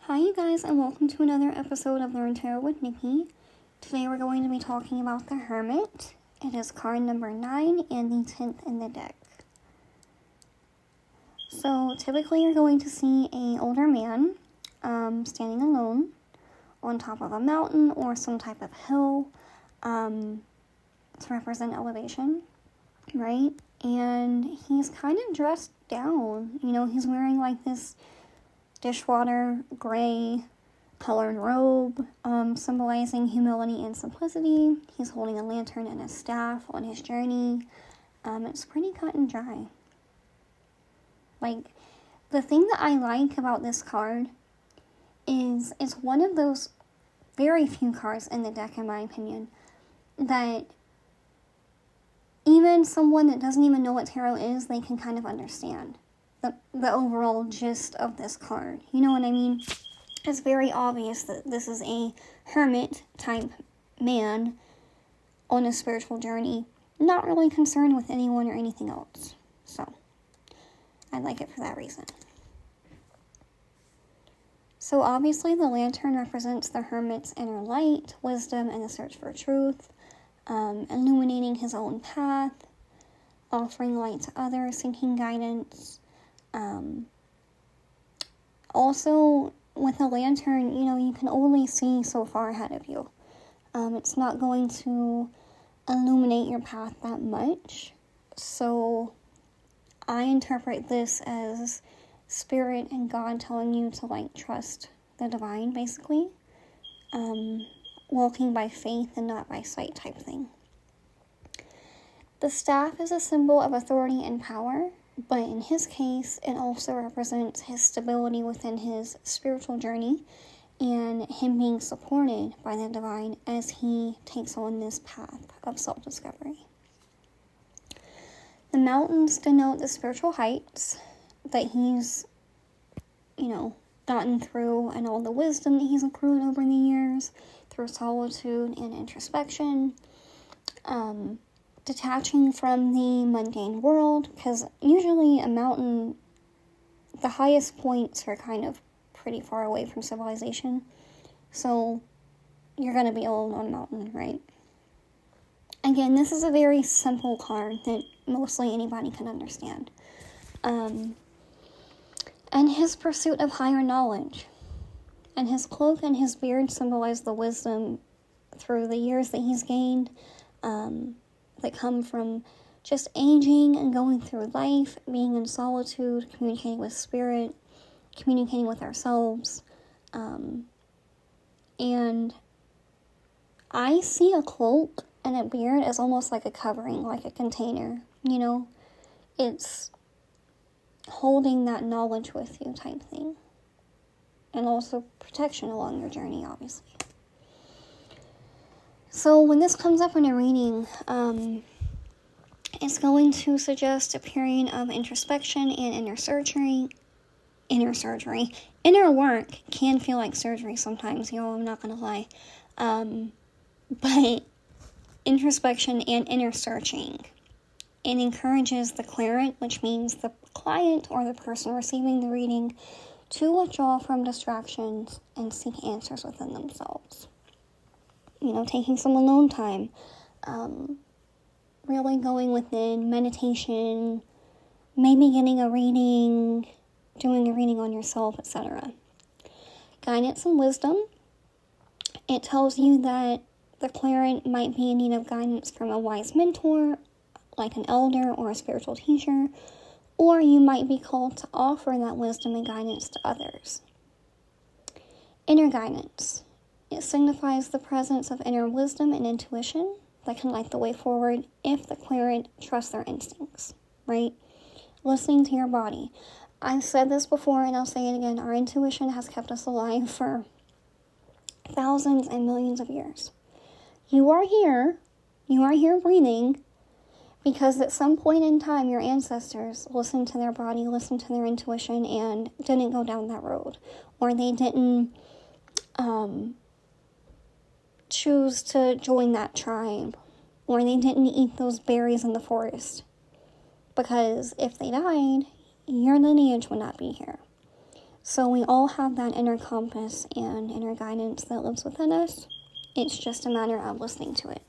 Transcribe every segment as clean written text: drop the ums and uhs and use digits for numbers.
Hi you guys, and welcome to another episode of Learn Tarot with Nikki. Today we're going to be talking about the Hermit. It is card number 9 and the 10th in the deck. So typically you're going to see an older man standing alone on top of a mountain or some type of hill to represent elevation, right? And he's kind of dressed down. He's wearing like this dishwater gray colored robe, symbolizing humility and simplicity. He's holding a lantern and a staff on his journey. It's pretty cut and dry. Like, the thing that I like about this card is it's one of those very few cards in the deck, in my opinion, that even someone that doesn't even know what tarot is, they can kind of understand the overall gist of this card. You know what I mean? It's very obvious that this is a hermit type man on a spiritual journey, not really concerned with anyone or anything else. So I like it for that reason. So obviously the lantern represents the hermit's inner light, wisdom, and the search for truth, illuminating his own path, offering light to others, seeking guidance. Also, with a lantern, you can only see so far ahead of you. It's not going to illuminate your path that much. So I interpret this as Spirit and God telling you to trust the divine, basically. Walking by faith and not by sight type thing. The staff is a symbol of authority and power. But in his case, it also represents his stability within his spiritual journey and him being supported by the divine as he takes on this path of self-discovery. The mountains denote the spiritual heights that he's, gotten through and all the wisdom that he's accrued over the years through solitude and introspection. Detaching from the mundane world, because usually a mountain, the highest points are kind of pretty far away from civilization, so you're going to be alone on a mountain, right? Again, this is a very simple card that mostly anybody can understand. And his pursuit of higher knowledge, and his cloak and his beard symbolize the wisdom through the years that he's gained, that come from just aging and going through life, being in solitude, communicating with spirit, communicating with ourselves. And I see a cloak and a beard as almost like a covering, like a container, It's holding that knowledge with you type thing. And also protection along your journey, obviously. So when this comes up in a reading, it's going to suggest a period of introspection and inner surgery. Inner work can feel like surgery sometimes, I'm not going to lie. But introspection and inner searching. It encourages the clairant, which means the client or the person receiving the reading, to withdraw from distractions and seek answers within themselves. Taking some alone time, really going within meditation, maybe getting a reading, doing a reading on yourself, etc. Guidance and wisdom. It tells you that the clairant might be in need of guidance from a wise mentor, like an elder or a spiritual teacher, or you might be called to offer that wisdom and guidance to others. Inner guidance. It signifies the presence of inner wisdom and intuition that can light the way forward if the clairant trusts their instincts, right? Listening to your body. I've said this before and I'll say it again. Our intuition has kept us alive for thousands and millions of years. You are here breathing because at some point in time your ancestors listened to their body, listened to their intuition, and didn't go down that road. Or they didn't choose to join that tribe, or they didn't eat those berries in the forest, because if they died, your lineage would not be here. So we all have that inner compass and inner guidance that lives within us. It's just a matter of listening to it.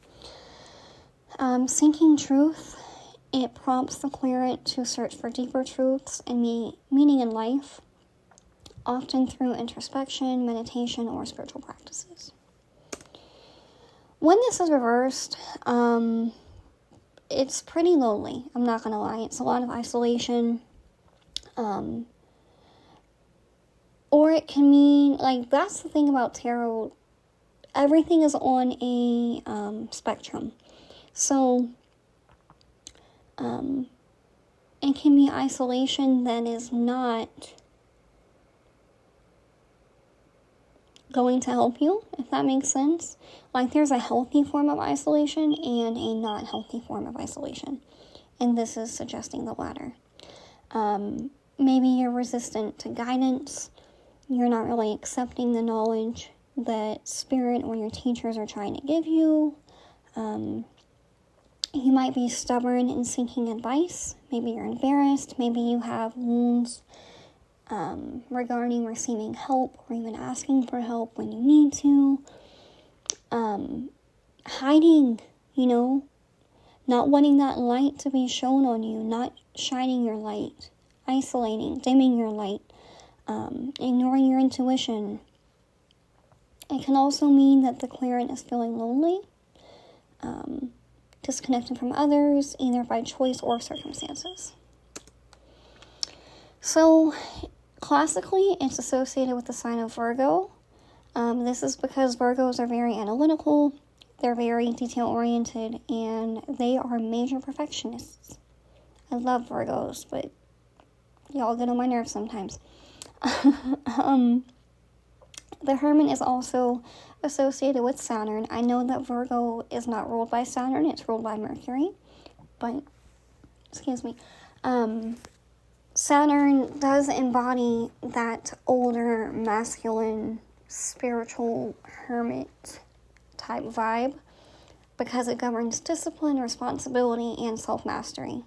Seeking truth, it prompts the clairant to search for deeper truths and meaning in life, often through introspection, meditation, or spiritual practices. When this is reversed, it's pretty lonely. I'm not going to lie. It's a lot of isolation. Or it can mean, like, that's the thing about tarot. Everything is on a spectrum. So, it can be isolation that is not going to help you, if that makes sense. Like, there's a healthy form of isolation and a not healthy form of isolation. And this is suggesting the latter. Maybe you're resistant to guidance. You're not really accepting the knowledge that spirit or your teachers are trying to give you. You might be stubborn in seeking advice. Maybe you're embarrassed. Maybe you have wounds regarding receiving help or even asking for help when you need to. Hiding, not wanting that light to be shown on you, not shining your light, isolating, dimming your light, ignoring your intuition. It can also mean that the clairant is feeling lonely, disconnected from others, either by choice or circumstances. So, classically, it's associated with the sign of Virgo. This is because Virgos are very analytical, they're very detail-oriented, and they are major perfectionists. I love Virgos, but y'all get on my nerves sometimes. The Hermit is also associated with Saturn. I know that Virgo is not ruled by Saturn, it's ruled by Mercury, but, Saturn does embody that older, masculine, spiritual hermit type vibe because it governs discipline, responsibility, and self-mastery.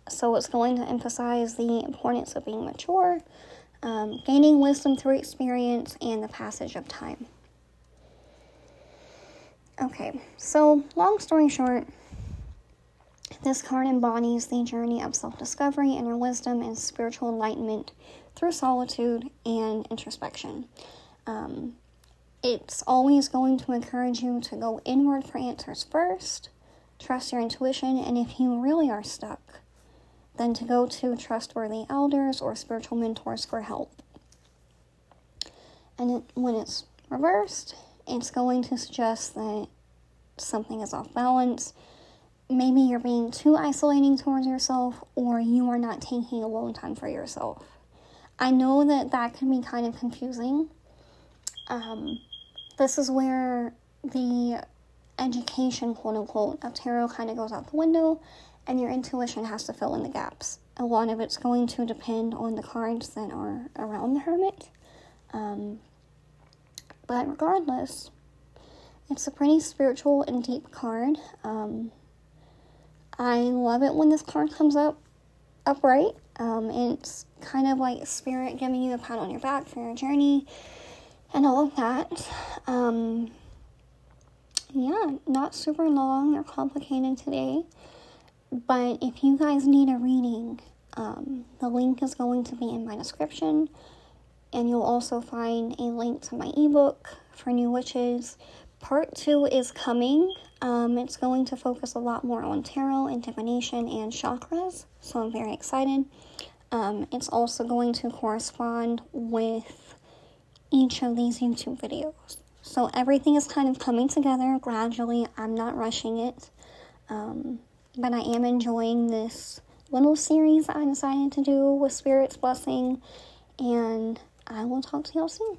So it's going to emphasize the importance of being mature, gaining wisdom through experience, and the passage of time. Okay, so long story short, this card embodies the journey of self-discovery, inner wisdom, and spiritual enlightenment through solitude and introspection. It's always going to encourage you to go inward for answers first, trust your intuition, and if you really are stuck, then to go to trustworthy elders or spiritual mentors for help. And when it's reversed, it's going to suggest that something is off balance. Maybe you're being too isolating towards yourself, or you are not taking alone time for yourself. I know that can be kind of confusing. This is where the education, quote-unquote, of tarot kind of goes out the window, and your intuition has to fill in the gaps. A lot of it's going to depend on the cards that are around the Hermit. But regardless, it's a pretty spiritual and deep card. I love it when this card comes up upright. It's kind of like spirit giving you a pat on your back for your journey and all of that. Not super long or complicated today. But if you guys need a reading, the link is going to be in my description. And you'll also find a link to my ebook for new witches. Part 2 is coming. It's going to focus a lot more on tarot and divination and chakras. So I'm very excited. It's also going to correspond with each of these YouTube videos. So everything is kind of coming together gradually. I'm not rushing it. But I am enjoying this little series I decided to do with Spirit's blessing. And I will talk to y'all soon.